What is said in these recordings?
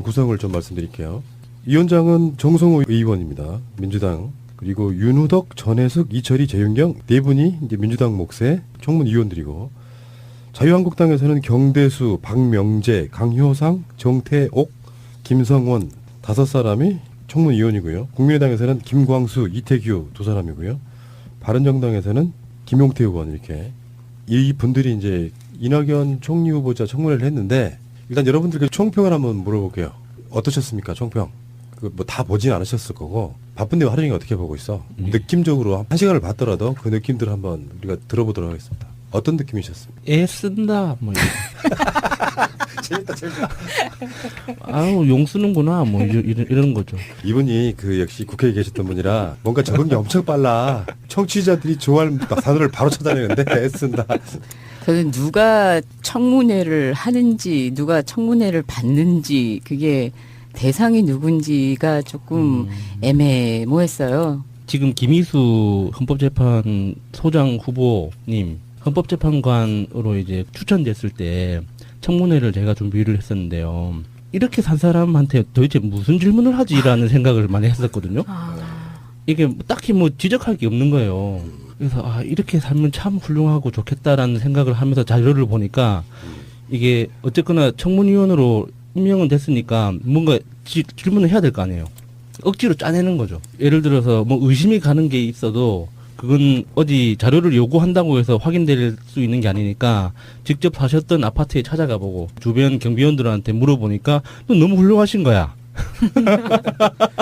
구성을 좀 말씀드릴게요. 위원장은 정성호 의원입니다. 민주당. 그리고 윤우덕, 전해숙, 이철희, 재윤경 네 분이 이제 민주당 몫의 청문위원들이고, 자유한국당에서는 경대수, 박명재, 강효상, 정태옥, 김성원 5사람이 청문위원이고요. 국민의당에서는 김광수, 이태규 2사람이고요. 바른정당에서는 김용태 의원, 이렇게 이 분들이 이제 이낙연 총리 후보자 청문회를 했는데, 일단 여러분들께 총평을 한번 물어볼게요. 어떠셨습니까, 총평? 그 뭐 다 보진 않으셨을 거고, 바쁜데 하루종일 어떻게 보고 있어? 느낌적으로 한 시간을 봤더라도 그 느낌들 한번 우리가 들어보도록 하겠습니다. 어떤 느낌이셨습니까? 애 쓴다 뭐 재밌다. 아우 용 쓰는구나 뭐 이런 거죠. 이분이 그 역시 국회에 계셨던 분이라 뭔가 적응이 엄청 빨라. 청취자들이 좋아하는 단어를 바로 찾아내는데 애쓴다. 저는 누가 청문회를 하는지 누가 청문회를 받는지 그게 대상이 누군지가 조금 애매모호했어요. 지금 김희수 헌법재판 소장 후보님 헌법재판관으로 이제 추천됐을 때 청문회를 제가 준비를 했었는데요. 이렇게 산 사람한테 도대체 무슨 질문을 하지라는 생각을 많이 했었거든요. 이게 딱히 뭐 지적할 게 없는 거예요. 그래서 이렇게 살면 참 훌륭하고 좋겠다라는 생각을 하면서 자료를 보니까 이게 어쨌거나 청문위원으로 임명은 됐으니까 뭔가 질문을 해야 될 거 아니에요. 억지로 짜내는 거죠. 예를 들어서 뭐 의심이 가는 게 있어도 그건 어디 자료를 요구한다고 해서 확인될 수 있는 게 아니니까 직접 사셨던 아파트에 찾아가 보고 주변 경비원들한테 물어보니까 너무 훌륭하신 거야.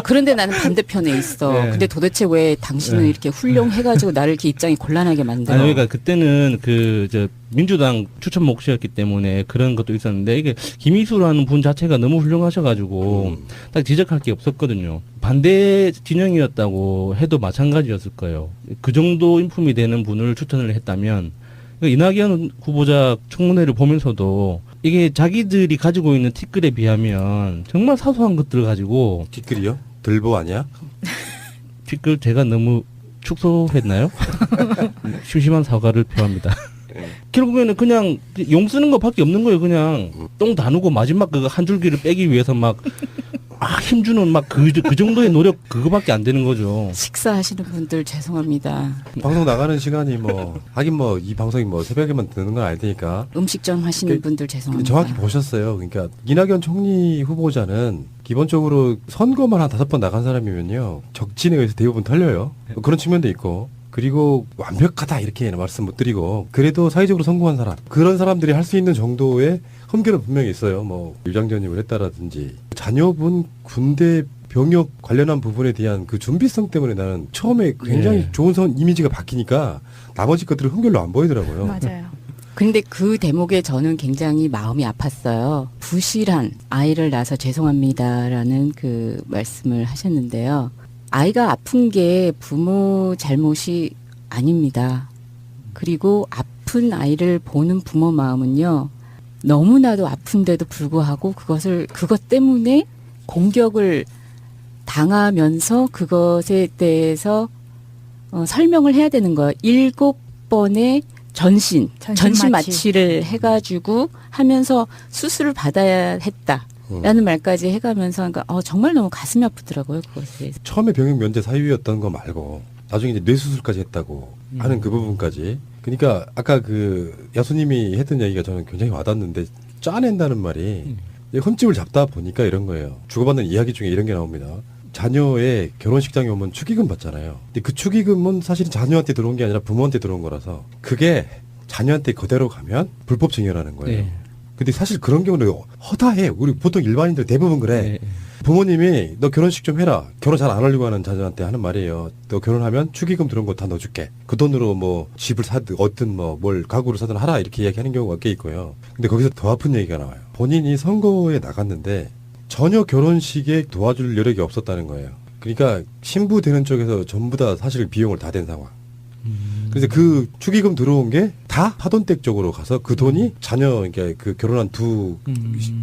그런데 나는 반대편에 있어. 네. 근데 도대체 왜 당신은 네. 이렇게 훌륭해가지고 나를 이렇게 입장이 곤란하게 만들어? 아니, 그러니까 그때는 민주당 추천 몫이었기 때문에 그런 것도 있었는데 이게 김희수라는 분 자체가 너무 훌륭하셔가지고 딱 지적할 게 없었거든요. 반대 진영이었다고 해도 마찬가지였을 거예요. 그 정도 인품이 되는 분을 추천을 했다면 이낙연 후보자 청문회를 보면서도 이게 자기들이 가지고 있는 티끌에 비하면 정말 사소한 것들을 가지고 뒷글이요? 들보 아니야? 티끌 제가 너무 축소했나요? 심심한 사과를 표합니다. 결국에는 그냥 용 쓰는 것밖에 없는 거예요. 그냥 똥 다누고 마지막 그 한 줄기를 빼기 위해서 막 힘주는 막 그 정도의 노력 그거밖에 안 되는 거죠. 식사하시는 분들 죄송합니다. 방송 나가는 시간이 뭐 하긴 뭐 이 방송이 뭐 새벽에만 듣는 건 아닐 테니까 음식점 하시는 분들 죄송합니다. 정확히 보셨어요. 그러니까 이낙연 총리 후보자는 기본적으로 선거만 한 5번 나간 사람이면요 적진에 의해서 대부분 털려요. 그런 측면도 있고, 그리고 완벽하다 이렇게 말씀 못 드리고 그래도 사회적으로 성공한 사람, 그런 사람들이 할 수 있는 정도의 흠결은 분명히 있어요. 뭐 유장전입을 했다라든지 자녀분 군대 병역 관련한 부분에 대한 그 준비성 때문에 나는 처음에 굉장히 좋은 이미지가 바뀌니까 나머지 것들을 흠결로 안 보이더라고요. 맞아요. 근데 그 대목에 저는 굉장히 마음이 아팠어요. 부실한 아이를 낳아서 죄송합니다라는 그 말씀을 하셨는데요. 아이가 아픈 게 부모 잘못이 아닙니다. 그리고 아픈 아이를 보는 부모 마음은요, 너무나도 아픈데도 불구하고 그것 때문에 공격을 당하면서 그것에 대해서 설명을 해야 되는 거예요. 7번의 전신 마취를 해가지고 하면서 수술을 받아야 했다라는 말까지 해가면서 그러니까 정말 너무 가슴이 아프더라고요. 그것에. 처음에 병역 면제 사유였던 거 말고 나중에 이제 뇌수술까지 했다고 하는 그 부분까지. 그러니까 아까 그 야수님이 했던 얘기가 저는 굉장히 와닿는데, 짜낸다는 말이 흠집을 잡다 보니까 이런 거예요. 주고받는 이야기 중에 이런 게 나옵니다. 자녀의 결혼식장에 오면 축의금 받잖아요. 근데 그 축의금은 사실 자녀한테 들어온 게 아니라 부모한테 들어온 거라서 그게 자녀한테 그대로 가면 불법 증여라는 거예요. 네. 근데 사실 그런 경우는 허다해. 우리 보통 일반인들 대부분 그래. 네. 부모님이 너 결혼식 좀 해라. 결혼 잘 안 하려고 하는 자녀한테 하는 말이에요. 너 결혼하면 축의금 들어온 거 다 넣어줄게. 그 돈으로 뭐 집을 사든 어떤 뭐 뭘 가구를 사든 하라. 이렇게 이야기하는 경우가 꽤 있고요. 근데 거기서 더 아픈 얘기가 나와요. 본인이 선거에 나갔는데 전혀 결혼식에 도와줄 여력이 없었다는 거예요. 그러니까 신부 되는 쪽에서 전부 다 사실 비용을 다 댄 상황. 그래서 그 축의금 들어온 게 다 사돈댁 쪽으로 가서 그 돈이 자녀, 그러니까 그 결혼한 두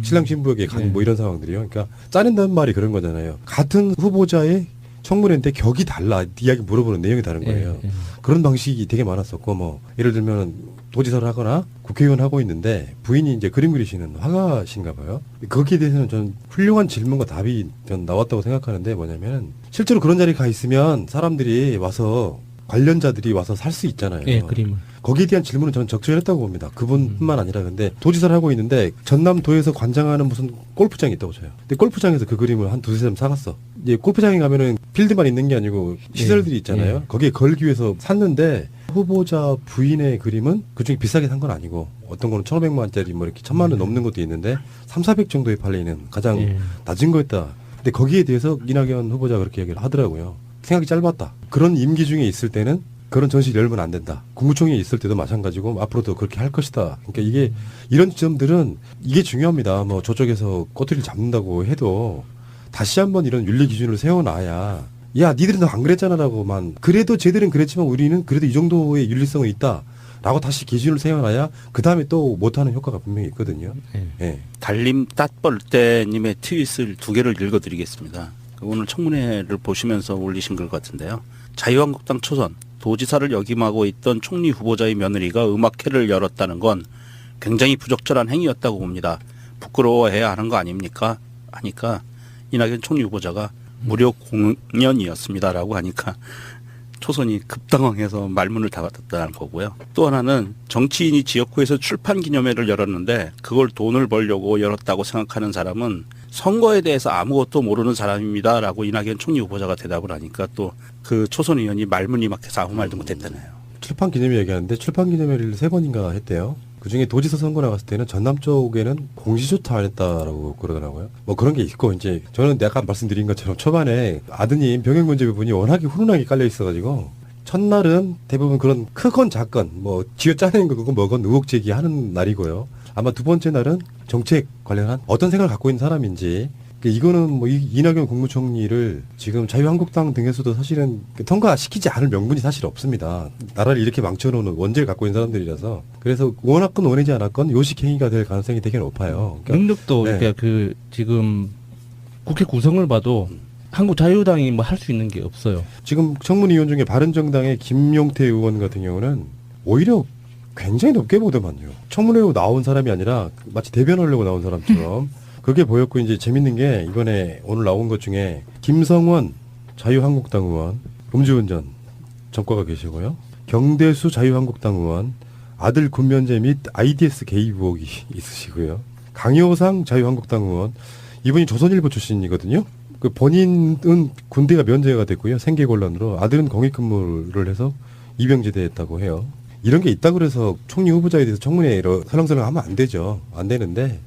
신랑 신부에게 간 뭐 이런 상황들이요. 그러니까 짜낸다는 말이 그런 거잖아요. 같은 후보자의 청문회인데 격이 달라. 이야기 물어보는 내용이 다른 거예요. 예, 예. 그런 방식이 되게 많았었고 뭐 예를 들면 도지사를 하거나 국회의원 하고 있는데 부인이 이제 그림 그리시는 화가신가 봐요. 거기에 대해서는 저는 훌륭한 질문과 답이 전 나왔다고 생각하는데 뭐냐면 실제로 그런 자리에 가 있으면 사람들이 와서 관련자들이 와서 살 수 있잖아요. 예, 그림을. 거기에 대한 질문은 저는 적절했다고 봅니다. 그분뿐만 아니라 근데 도지사를 하고 있는데 전남도에서 관장하는 무슨 골프장이 있다고 쳐요. 근데 골프장에서 그 그림을 한 두세 점 사갔어. 이제 골프장에 가면은 필드만 있는 게 아니고 시설들이 있잖아요. 예. 거기에 걸기 위해서 샀는데 후보자 부인의 그림은 그중에 비싸게 산 건 아니고 어떤 거는 1,500만 원짜리 뭐 이렇게 1,000만 원 넘는 것도 있는데 3,400 정도에 팔리는 가장 예. 낮은 거였다. 근데 거기에 대해서 이낙연 후보자가 그렇게 얘기를 하더라고요. 생각이 짧았다. 그런 임기 중에 있을 때는 그런 전시를 열면 안 된다. 국무총리에 있을 때도 마찬가지고 앞으로도 그렇게 할 것이다. 그러니까 이게 이런 지점들은 이게 중요합니다. 뭐 저쪽에서 꼬투리를 잡는다고 해도 다시 한번 이런 윤리 기준을 세워놔야 야 니들은 안 그랬잖아라고만 그래도 쟤들은 그랬지만 우리는 그래도 이 정도의 윤리성은 있다. 라고 다시 기준을 세워놔야 그 다음에 또 못하는 효과가 분명히 있거든요. 예. 예. 달림 따뻘떼님의 트윗을 2개를 읽어드리겠습니다. 오늘 청문회를 보시면서 올리신 글 같은데요. 자유한국당 초선 도지사를 역임하고 있던 총리 후보자의 며느리가 음악회를 열었다는 건 굉장히 부적절한 행위였다고 봅니다. 부끄러워해야 하는 거 아닙니까? 하니까 이낙연 총리 후보자가 무료 공연이었습니다라고 하니까 초선이 급당황해서 말문을 닫았다는 거고요. 또 하나는 정치인이 지역구에서 출판 기념회를 열었는데 그걸 돈을 벌려고 열었다고 생각하는 사람은 선거에 대해서 아무것도 모르는 사람입니다라고 이낙연 총리 후보자가 대답을 하니까 또 그 초선 의원이 말문이 막혀서 아무 말도 못했다네요. 출판 기념회 얘기하는데 출판 기념회를 3번인가 했대요. 그중에 도지사 선거 나갔을 때는 전남 쪽에는 공시조차 안 했다라고 그러더라고요. 뭐 그런 게 있고 이제 저는 아까 말씀드린 것처럼 초반에 아드님 병역 문제 부분이 워낙에 훈훈하게 깔려 있어가지고 첫날은 대부분 그런 크건 작건 뭐 쥐어 짜낸 거고 뭐건 의혹 제기하는 날이고요. 아마 두 번째 날은 정책 관련한 어떤 생각을 갖고 있는 사람인지 이거는 뭐 이낙연 국무총리를 지금 자유한국당 등에서도 사실은 통과시키지 않을 명분이 사실 없습니다. 나라를 이렇게 망쳐놓는 원죄를 갖고 있는 사람들이라서 그래서 원하건 원하지 않았건 요식행위가 될 가능성이 되게 높아요. 그러니까 능력도 네. 그러니까 그 지금 국회 구성을 봐도 한국 자유당이 뭐 할 수 있는 게 없어요. 지금 청문위원 중에 바른정당의 김용태 의원 같은 경우는 오히려 굉장히 높게 보더만요. 청문회로 나온 사람이 아니라 마치 대변하려고 나온 사람처럼 그게 보였고 이제 재밌는 게 이번에 오늘 나온 것 중에 김성원 자유한국당 의원 음주운전 전과가 계시고요. 경대수 자유한국당 의원 아들 군면제 및 IDS 개입 의혹이 있으시고요. 강효상 자유한국당 의원 이분이 조선일보 출신이거든요. 그 본인은 군대가 면제가 됐고요. 생계곤란으로 아들은 공익근무를 해서 입영제대했다고 해요. 이런 게 있다 그래서 총리 후보자에 대해서 청문회로 설렁설렁 하면 안 되죠. 안 되는데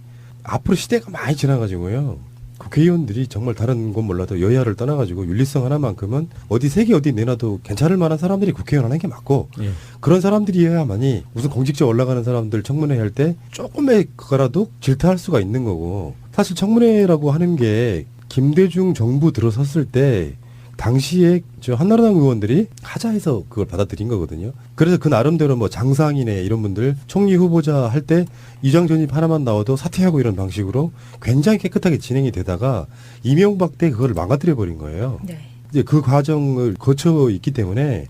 앞으로 시대가 많이 지나가지고요. 국회의원들이 정말 다른 건 몰라도 여야를 떠나가지고 윤리성 하나만큼은 어디 세계 어디 내놔도 괜찮을 만한 사람들이 국회의원 하는 게 맞고 예. 그런 사람들이어야만이 무슨 공직자 올라가는 사람들 청문회 할 때 조금의 그거라도 질타할 수가 있는 거고 사실 청문회라고 하는 게 김대중 정부 들어섰을 때 당시에 저 한나라당 의원들이 하자해서 그걸 받아들인 거거든요. 그래서 그 나름대로 뭐 장상인의 이런 분들 총리 후보자 할 때 이장 전입 하나만 나와도 사퇴하고 이런 방식으로 굉장히 깨끗하게 진행이 되다가 이명박 때 그걸 망가뜨려 버린 거예요. 네. 이제 그 과정을 거쳐 있기 때문에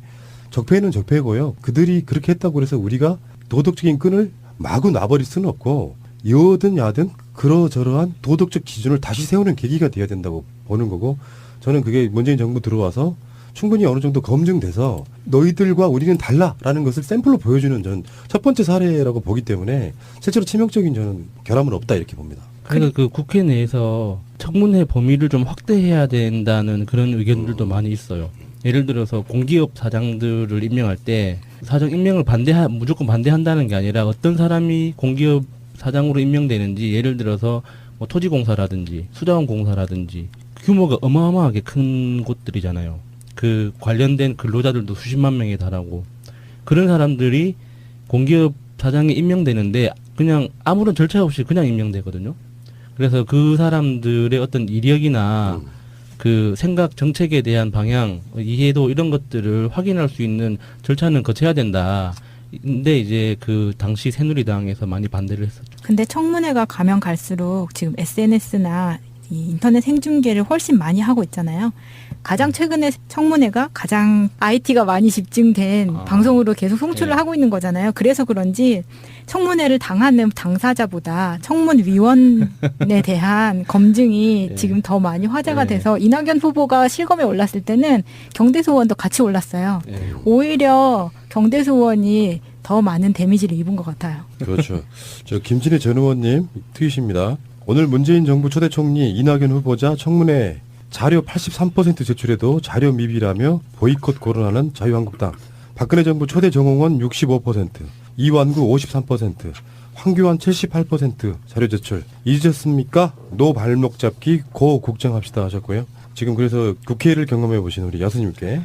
적폐는 적폐고요. 그들이 그렇게 했다고 해서 우리가 도덕적인 끈을 마구 놔버릴 수는 없고 여든 야든 그러저러한 도덕적 기준을 다시 세우는 계기가 돼야 된다고 보는 거고 저는 그게 문재인 정부 들어와서 충분히 어느 정도 검증돼서 너희들과 우리는 달라라는 것을 샘플로 보여주는 저는 첫 번째 사례라고 보기 때문에 실제로 치명적인 저는 결함은 없다 이렇게 봅니다. 그러니까 그 국회 내에서 청문회 범위를 좀 확대해야 된다는 그런 의견들도 많이 있어요. 예를 들어서 공기업 사장들을 임명할 때 사장 임명을 무조건 반대한다는 게 아니라 어떤 사람이 공기업 사장으로 임명되는지 예를 들어서 뭐 토지공사라든지 수자원공사라든지 규모가 어마어마하게 큰 곳들이잖아요. 그 관련된 근로자들도 수십만 명에 달하고 그런 사람들이 공기업 사장에 임명되는데 그냥 아무런 절차 없이 그냥 임명되거든요. 그래서 그 사람들의 어떤 이력이나 그 생각 정책에 대한 방향, 이해도 이런 것들을 확인할 수 있는 절차는 거쳐야 된다. 근데 이제 그 당시 새누리당에서 많이 반대를 했었죠. 근데 청문회가 가면 갈수록 지금 SNS나 이 인터넷 생중계를 훨씬 많이 하고 있잖아요. 가장 최근에 청문회가 가장 IT가 많이 집중된 방송으로 계속 송출을 네. 하고 있는 거잖아요. 그래서 그런지 청문회를 당하는 당사자보다 청문위원에 대한 검증이 네. 지금 더 많이 화제가 네. 돼서 이낙연 후보가 실검에 올랐을 때는 경대수 의원도 같이 올랐어요. 예. 오히려 경대수 의원이 더 많은 데미지를 입은 것 같아요. 그렇죠. 저 김진애 전 의원님 트윗입니다. 오늘 문재인 정부 초대 총리 이낙연 후보자 청문회 자료 83% 제출해도 자료 미비라며 보이콧 거론하는 자유한국당. 박근혜 정부 초대 정홍원 65%, 이완구 53%, 황교안 78% 자료 제출. 잊으셨습니까? 노 발목 잡기 고 국정합시다 하셨고요. 지금 그래서 국회를 경험해 보신 우리 야수님께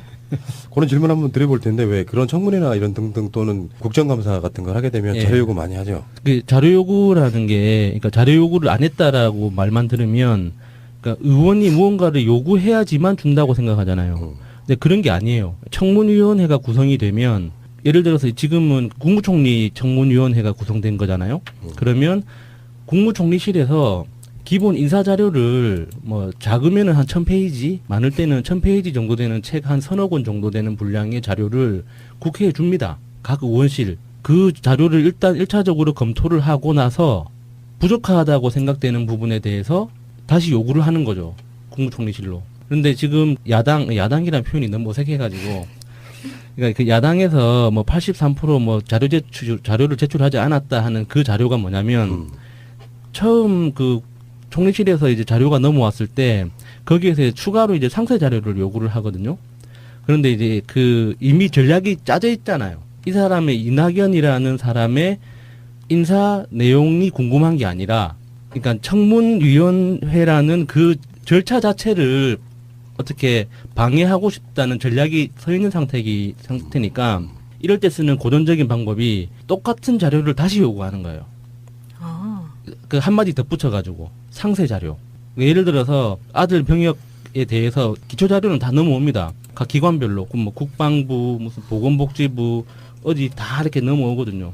그런 질문 한번 드려볼 텐데 왜 그런 청문회나 이런 등등 또는 국정감사 같은 걸 하게 되면 예. 자료 요구 많이 하죠. 그 자료 요구라는 게, 그러니까 자료 요구를 안 했다라고 말만 들으면, 그러니까 의원이 무언가를 요구해야지만 준다고 생각하잖아요. 근데 그런 게 아니에요. 청문위원회가 구성이 되면, 예를 들어서 지금은 국무총리 청문위원회가 구성된 거잖아요. 그러면 국무총리실에서 기본 인사 자료를 뭐 작으면은 한 1000페이지, 많을 때는 1000페이지 정도 되는 책 한 서너 권 정도 되는 분량의 자료를 국회에 줍니다. 각 의원실. 그 자료를 일단 1차적으로 검토를 하고 나서 부족하다고 생각되는 부분에 대해서 다시 요구를 하는 거죠. 국무총리실로. 그런데 지금 야당이라는 표현이 너무 어색해가지고, 그러니까 그 야당에서 뭐 83%뭐 자료를 제출하지 않았다 하는 그 자료가 뭐냐면, 처음 그 총리실에서 이제 자료가 넘어왔을 때 거기에서 이제 추가로 이제 상세 자료를 요구를 하거든요. 그런데 이제 그 이미 전략이 짜져 있잖아요. 이 사람의 이낙연이라는 사람의 인사 내용이 궁금한 게 아니라, 그러니까 청문위원회라는 그 절차 자체를 어떻게 방해하고 싶다는 전략이 서 있는 상태니까 이럴 때 쓰는 고전적인 방법이 똑같은 자료를 다시 요구하는 거예요. 그 한마디 덧붙여가지고 상세 자료. 예를 들어서 아들 병역에 대해서 기초 자료는 다 넘어옵니다. 각 기관별로 뭐 국방부, 무슨 보건복지부 어디 다 이렇게 넘어오거든요.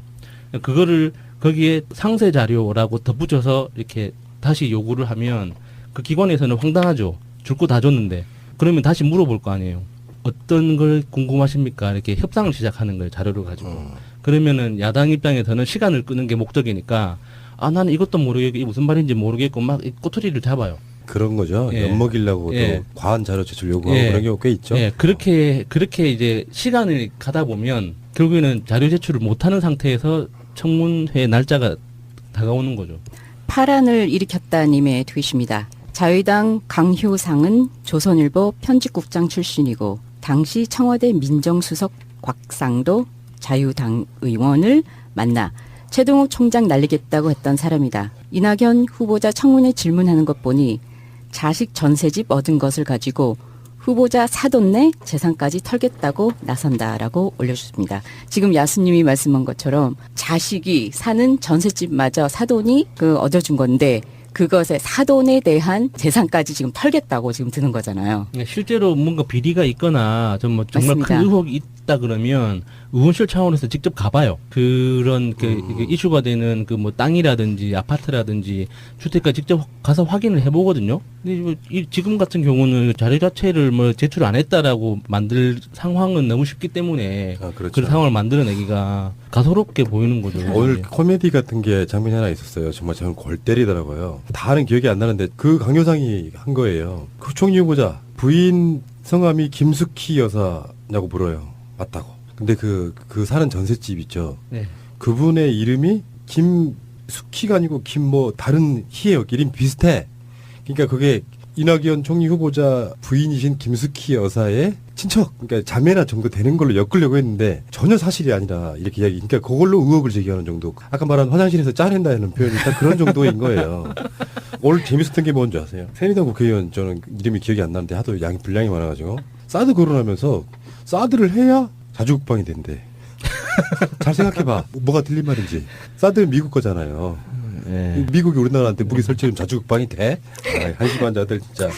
그거를 거기에 상세 자료라고 덧붙여서 이렇게 다시 요구를 하면 그 기관에서는 황당하죠. 줄 거 다 줬는데. 그러면 다시 물어볼 거 아니에요. 어떤 걸 궁금하십니까? 이렇게 협상을 시작하는 거예요. 자료를 가지고. 그러면은 야당 입장에서는 시간을 끄는 게 목적이니까, 아, 나는 이것도 모르겠고, 이게 무슨 말인지 모르겠고, 막 꼬투리를 잡아요. 그런 거죠. 예. 엿먹이려고 예. 또 과한 자료 제출 요구하고 예. 그런 경우 꽤 있죠. 예, 그렇게 이제 시간을 가다 보면 결국에는 자료 제출을 못하는 상태에서 청문회 날짜가 다가오는 거죠. 파란을 일으켰다님의 트윗입니다. 자유당 강효상은 조선일보 편집국장 출신이고 당시 청와대 민정수석 곽상도 자유당 의원을 만나 최동욱 총장 날리겠다고 했던 사람이다. 이낙연 후보자 청문회 질문하는 것 보니 자식 전세집 얻은 것을 가지고 후보자 사돈 내 재산까지 털겠다고 나선다라고 올려주십니다. 지금 야수님이 말씀한 것처럼 자식이 사는 전셋집마저 사돈이 얻어준 건데 그것의 사돈에 대한 재산까지 지금 털겠다고 지금 드는 거잖아요. 실제로 뭔가 비리가 있거나 정말 맞습니다. 큰 의혹이 있다 그러면 의원실 차원에서 직접 가봐요. 그런 그 이슈가 되는 그 뭐 땅이라든지 아파트라든지 주택가 직접 가서 확인을 해보거든요. 근데 지금 같은 경우는 자료 자체를 뭐 제출 안 했다라고 만들 상황은 너무 쉽기 때문에 그렇죠. 그런 상황을 만들어내기가 가소롭게 보이는 거죠. 오늘 예. 코미디 같은 게 장면이 하나 있었어요. 정말 저는 골 때리더라고요. 다는 기억이 안 나는데 그 강효상이 한 거예요. 그 총리 후보자 부인 성함이 김숙희 여사냐고 물어요. 맞다고. 근데 그 사는 전셋집 있죠. 네. 그분의 이름이 김숙희가 아니고 다른 희예요. 이름 비슷해. 그러니까 그게 이낙연 총리 후보자 부인이신 김숙희 여사의 친척, 그러니까 자매나 정도 되는 걸로 엮으려고 했는데 전혀 사실이 아니라 이렇게 이야기. 그러니까 그걸로 의혹을 제기하는 정도. 아까 말한 화장실에서 짜낸다는 표현이 딱 그런 정도인 거예요. 오늘 재밌었던 게 뭔지 아세요? 새누리당 국회의원 저는 이름이 기억이 안 나는데 하도 분량이 많아가지고 사드 거론하면서 사드를 해야 자주국방이 된대. 잘 생각해봐. 뭐가 틀린 말인지. 사드는 미국 거잖아요. 예. 미국이 우리나라한테 무기 설치하면 자주국방이 돼? 한심환자들 진짜.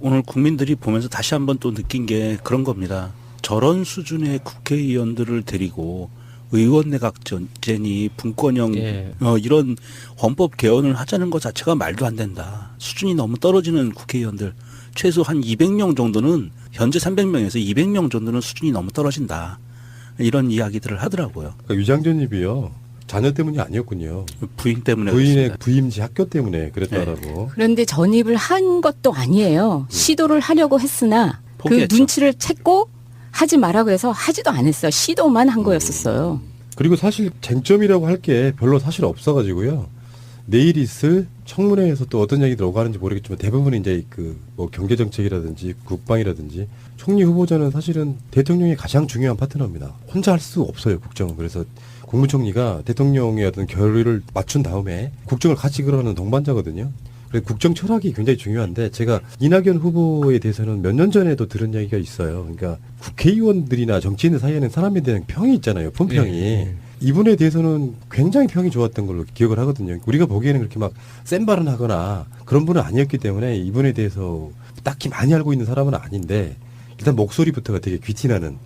오늘 국민들이 보면서 다시 한번 또 느낀 게 그런 겁니다. 저런 수준의 국회의원들을 데리고 의원 내각 전쟁이 분권형 예. 이런 헌법 개헌을 하자는 것 자체가 말도 안 된다. 수준이 너무 떨어지는 국회의원들 최소 한 200명 정도는 현재 300명에서 200명 정도는 수준이 너무 떨어진다. 이런 이야기들을 하더라고요. 그러니까 유장전입이요. 자녀 때문이 아니었군요. 부인 때문에 부인의 그렇습니다. 부임지 학교 때문에 그랬다라고. 그런데 전입을 한 것도 아니에요. 시도를 하려고 했으나 포기했죠. 그 눈치를 챘고 하지 말라고 해서 하지도 않았어요. 시도만 한 거였었어요. 그리고 사실 쟁점이라고 할 게 별로 사실 없어가지고요. 내일 있을 청문회에서 또 어떤 얘기들 오가는지 모르겠지만 대부분 이제 그 뭐 경제 정책이라든지 국방이라든지 총리 후보자는 사실은 대통령이 가장 중요한 파트너입니다. 혼자 할 수 없어요, 국정은. 그래서 국무총리가 대통령의 어떤 결의를 맞춘 다음에 국정을 같이 이끌어가는 동반자거든요. 그래서 국정 철학이 굉장히 중요한데 제가 이낙연 후보에 대해서는 몇 년 전에도 들은 얘기가 있어요. 그러니까 국회의원들이나 정치인들 사이에는 사람에 대한 평이 있잖아요. 품평이. 예. 이분에 대해서는 굉장히 평이 좋았던 걸로 기억을 하거든요. 우리가 보기에는 그렇게 막 센 발언 하거나 그런 분은 아니었기 때문에 이분에 대해서 딱히 많이 알고 있는 사람은 아닌데 일단 목소리부터가 되게 귀티나는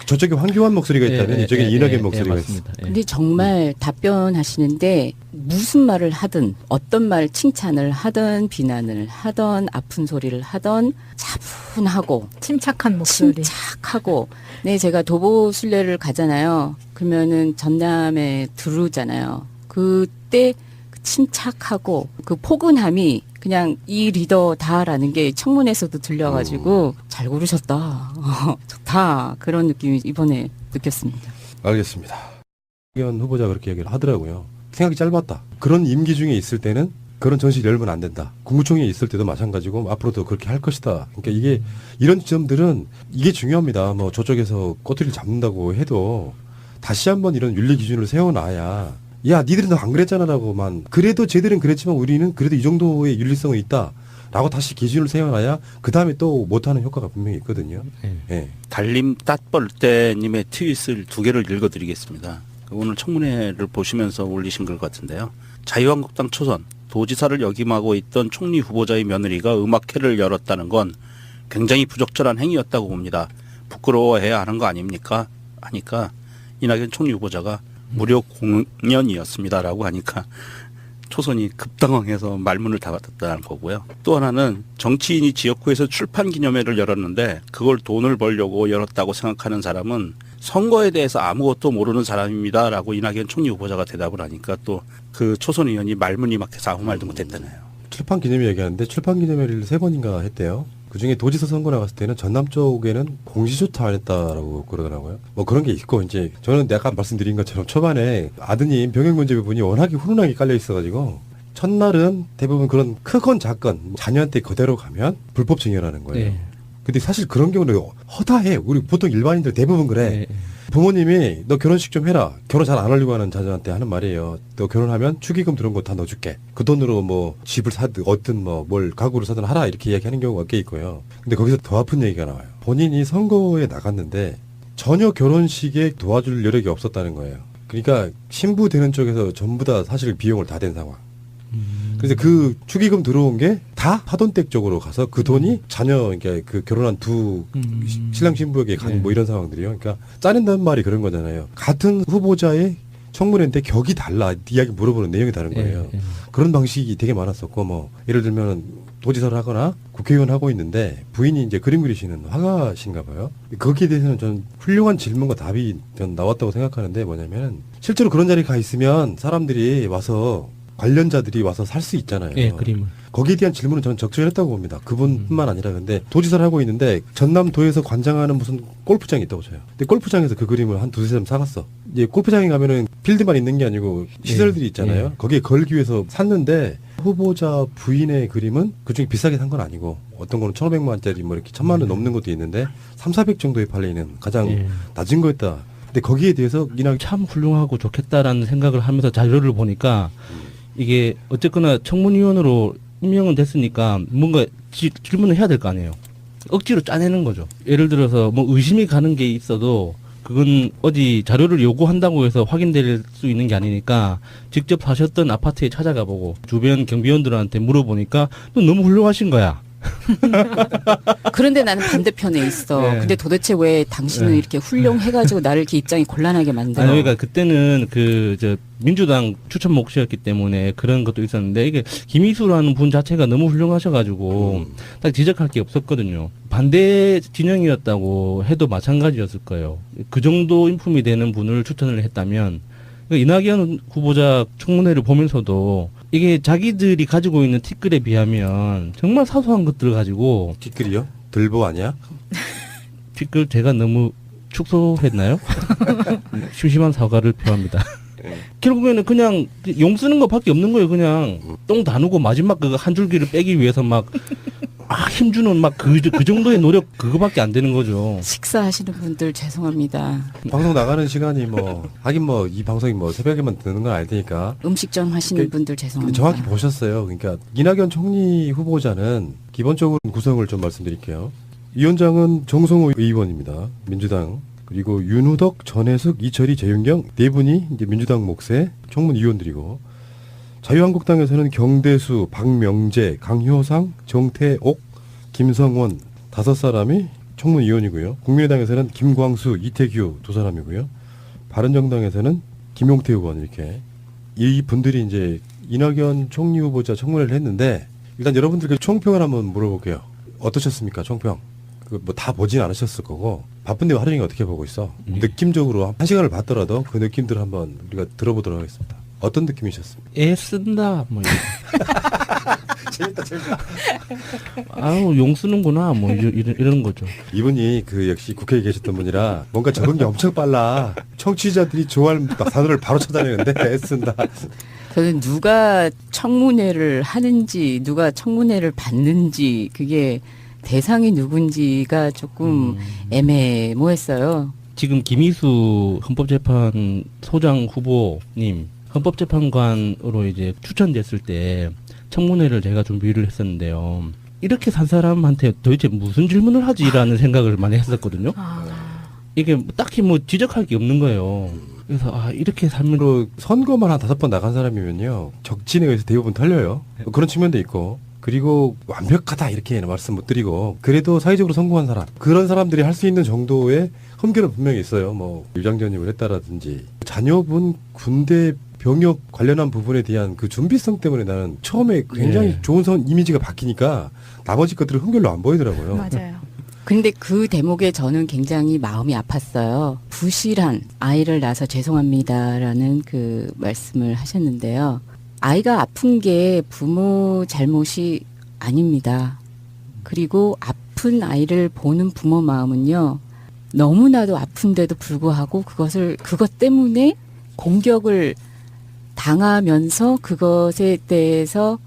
저쪽에 황교안 목소리가 있다면 이쪽에 이낙연 목소리가 있습니다. 맞습니다. 예. 근데 정말 답변하시는데 무슨 말을 하든 어떤 말 칭찬을 하든 비난을 하든 아픈 소리를 하든 차분하고 침착한 목소리. 침착하고 네 제가 도보 순례를 가잖아요. 그러면은 전남에 들르잖아요. 그때 그 침착하고 그 포근함이 그냥 이 리더다라는 게 청문회에서도 들려가지고 잘 고르셨다. 좋다. 그런 느낌이 이번에 느꼈습니다. 알겠습니다. 이낙연 후보자 그렇게 얘기를 하더라고요. 생각이 짧았다. 그런 임기 중에 있을 때는 그런 전시 열면 안 된다. 국무총리에 있을 때도 마찬가지고 앞으로도 그렇게 할 것이다. 그러니까 이게 이런 지점들은 이게 중요합니다. 뭐 저쪽에서 꼬투리를 잡는다고 해도 다시 한번 이런 윤리 기준을 세워놔야 야 니들은 안 그랬잖아라고만 그래도 쟤들은 그랬지만 우리는 그래도 이 정도의 윤리성은 있다라고 다시 기준을 세워놔야 그 다음에 또 못하는 효과가 분명히 있거든요. 예. 예. 달림 따뻘떼님의 트윗을 두 개를 읽어드리겠습니다. 오늘 청문회를 보시면서 올리신 것 같은데요. 자유한국당 초선 도지사를 역임하고 있던 총리 후보자의 며느리가 음악회를 열었다는 건 굉장히 부적절한 행위였다고 봅니다. 부끄러워해야 하는 거 아닙니까? 하니까 이낙연 총리 후보자가 무료 공연이었습니다라고 하니까 초선이 급당황해서 말문을 닫았다는 거고요. 또 하나는 정치인이 지역구에서 출판 기념회를 열었는데 그걸 돈을 벌려고 열었다고 생각하는 사람은 선거에 대해서 아무것도 모르는 사람입니다라고 이낙연 총리 후보자가 대답을 하니까 또 그 초선 의원이 말문이 막혀서 아무 말도 못했다네요. 출판 기념회 얘기하는데 출판 기념회를 3번인가 했대요. 그중에 도지사 선거 나갔을 때는 전남 쪽에는 공지조차 안 했다라고 그러더라고요. 뭐 그런 게 있고 이제 저는 아까 말씀드린 것처럼 초반에 아드님 병역문제부분이 워낙에 훈훈하게 깔려 있어가지고 첫날은 대부분 그런 크건 작건 자녀한테 그대로 가면 불법 증여라는 거예요. 예. 근데 사실 그런 경우는 허다해. 우리 보통 일반인들 대부분 그래. 예. 부모님이 너 결혼식 좀 해라. 결혼 잘 안 하려고 하는 자녀한테 하는 말이에요. 너 결혼하면 축의금 들어온 거 다 넣어줄게. 그 돈으로 뭐 집을 사든 얻든 뭐 뭘 가구를 사든 하라 이렇게 이야기하는 경우가 꽤 있고요. 근데 거기서 더 아픈 얘기가 나와요. 본인이 선거에 나갔는데 전혀 결혼식에 도와줄 여력이 없었다는 거예요. 그러니까 신부 되는 쪽에서 전부 다 사실 비용을 다 댄 상황. 그래서 그 축의금 들어온 게 다 파돈댁 쪽으로 가서 그 돈이 자녀 그러니까 그 결혼한 두 신랑 신부에게 간 뭐 이런 상황들이요. 그러니까 짜낸다는 말이 그런 거잖아요. 같은 후보자의 청문회인데 격이 달라. 이야기 물어보는 내용이 다른 거예요. 예. 그런 방식이 되게 많았었고 뭐 예를 들면 도지사를 하거나 국회의원 하고 있는데 부인이 이제 그림 그리시는 화가신가 봐요. 거기에 대해서는 저는 훌륭한 질문과 답이 전 나왔다고 생각하는데 뭐냐면 실제로 그런 자리에 가 있으면 사람들이 와서 관련자들이 와서 살 수 있잖아요. 예, 그림을. 거기에 대한 질문은 저는 적절했다고 봅니다. 그분뿐만 아니라 근데 도지사를 하고 있는데 전남도에서 관장하는 무슨 골프장이 있다고 쳐요. 근데 골프장에서 그 그림을 한 두세 점 사갔어. 이제 골프장에 가면은 필드만 있는 게 아니고 시설들이 있잖아요. 예. 거기에 걸기 위해서 샀는데 후보자 부인의 그림은 그중에 비싸게 산 건 아니고 어떤 거는 1,500만 원짜리 뭐 이렇게 1,000만 원 넘는 것도 있는데 3,400 정도에 팔리는 가장 예. 낮은 거였다. 근데 거기에 대해서 이낙연 참 훌륭하고 좋겠다라는 생각을 하면서 자료를 보니까 이게 어쨌거나 청문위원으로 임명은 됐으니까 뭔가 질문을 해야 될 거 아니에요. 억지로 짜내는 거죠. 예를 들어서 뭐 의심이 가는 게 있어도 그건 어디 자료를 요구한다고 해서 확인될 수 있는 게 아니니까 직접 사셨던 아파트에 찾아가 보고 주변 경비원들한테 물어보니까 또 너무 훌륭하신 거야. 그런데 나는 반대편에 있어. 네. 근데 도대체 왜 당신은 네. 이렇게 훌륭해가지고 나를 이렇게 입장이 곤란하게 만들어? 아니, 그러니까 그때는 민주당 추천 몫이었기 때문에 그런 것도 있었는데, 이게 김희수라는 분 자체가 너무 훌륭하셔가지고 딱 지적할 게 없었거든요. 반대 진영이었다고 해도 마찬가지였을 거예요. 그 정도 인품이 되는 분을 추천을 했다면, 그러니까 이낙연 후보자 청문회를 보면서도 이게 자기들이 가지고 있는 티끌에 비하면 정말 사소한 것들을 가지고, 뒷글이요? 들보 아니야? 티끌 제가 너무 축소했나요? 심심한 사과를 표합니다. 결국에는 그냥 용 쓰는 것밖에 없는 거예요. 그냥 똥 다누고 마지막 그 한 줄기를 빼기 위해서 막 힘주는 막 그 정도의 노력 그거밖에 안 되는 거죠. 식사하시는 분들 죄송합니다. 방송 나가는 시간이 뭐 하긴 뭐 이 방송이 뭐 새벽에만 듣는 건 알 테니까 음식점 하시는 그- 분들 죄송합니다. 정확히 보셨어요. 그러니까 이낙연 총리 후보자는 기본적으로 구성을 좀 말씀드릴게요. 위원장은 정성호 의원입니다. 민주당. 그리고 윤우덕, 전해숙, 이철희, 재윤경 네 분이 이제 민주당 몫의 청문위원들이고, 자유한국당에서는 경대수, 박명재, 강효상, 정태옥, 김성원 5사람이 청문위원이고요. 국민의당에서는 김광수, 이태규 2사람이고요. 바른정당에서는 김용태 의원, 이렇게 이 분들이 이제 이낙연 총리 후보자 청문회를 했는데, 일단 여러분들께 총평을 한번 물어볼게요. 어떠셨습니까, 총평? 뭐 다 보진 않으셨을 거고, 바쁜데 하루 종일 어떻게 보고 있어? 느낌적으로 한 시간을 봤더라도 그 느낌들 한번 우리가 들어보도록 하겠습니다. 어떤 느낌이셨습니까? 애 쓴다 뭐 재밌다. 아우 용 쓰는구나 뭐 이런 거죠. 이분이 그 역시 국회에 계셨던 분이라 뭔가 적응이 엄청 빨라. 청취자들이 좋아하는 단어를 바로 찾아내는데 애쓴다. 저는 누가 청문회를 하는지 누가 청문회를 받는지 그게 대상이 누군지가 조금 애매모호했어요. 지금 김희수 헌법재판 소장 후보님 헌법재판관으로 이제 추천됐을 때 청문회를 제가 준비를 했었는데요. 이렇게 산 사람한테 도대체 무슨 질문을 하지라는 생각을 많이 했었거든요. 이게 딱히 뭐 지적할 게 없는 거예요. 그래서 이렇게 살면 로 선거만 한 5번 나간 사람이면요, 적진에 의해서 대부분 털려요. 뭐 그런 측면도 있고, 그리고 완벽하다 이렇게 말씀 못 드리고, 그래도 사회적으로 성공한 사람, 그런 사람들이 할 수 있는 정도의 흠결은 분명히 있어요. 뭐 유장전입을 했다라든지 자녀분 군대 병역 관련한 부분에 대한 그 준비성 때문에 나는 처음에 굉장히 네. 좋은 이미지가 바뀌니까 나머지 것들은 흠결로 안 보이더라고요. 맞아요. 근데 그 대목에 저는 굉장히 마음이 아팠어요. 부실한 아이를 낳아서 죄송합니다라는 그 말씀을 하셨는데요. 아이가 아픈 게 부모 잘못이 아닙니다. 그리고 아픈 아이를 보는 부모 마음은요, 너무나도 아픈데도 불구하고 그것 때문에 공격을 당하면서 그것에 대해서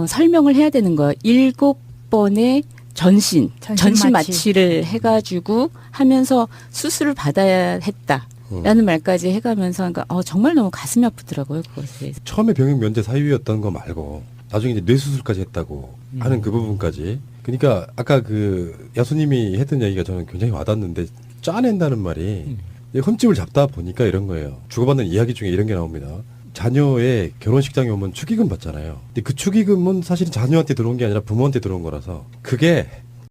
설명을 해야 되는 거예요. 7번의 전신 전신 마취를 해가지고 하면서 수술을 받아야 했다라는 말까지 해가면서 그러니까 정말 너무 가슴이 아프더라고요. 그것에 대해서. 처음에 병역 면제 사유였던 거 말고 나중에 이제 뇌수술까지 했다고 하는 그 부분까지. 그러니까 아까 그 야수님이 했던 얘기가 저는 굉장히 와닿는데, 짜낸다는 말이 흠집을 잡다 보니까 이런 거예요. 주고받는 이야기 중에 이런 게 나옵니다. 자녀의 결혼식장에 오면 축의금 받잖아요. 근데 그 축의금은 사실 자녀한테 들어온 게 아니라 부모한테 들어온 거라서 그게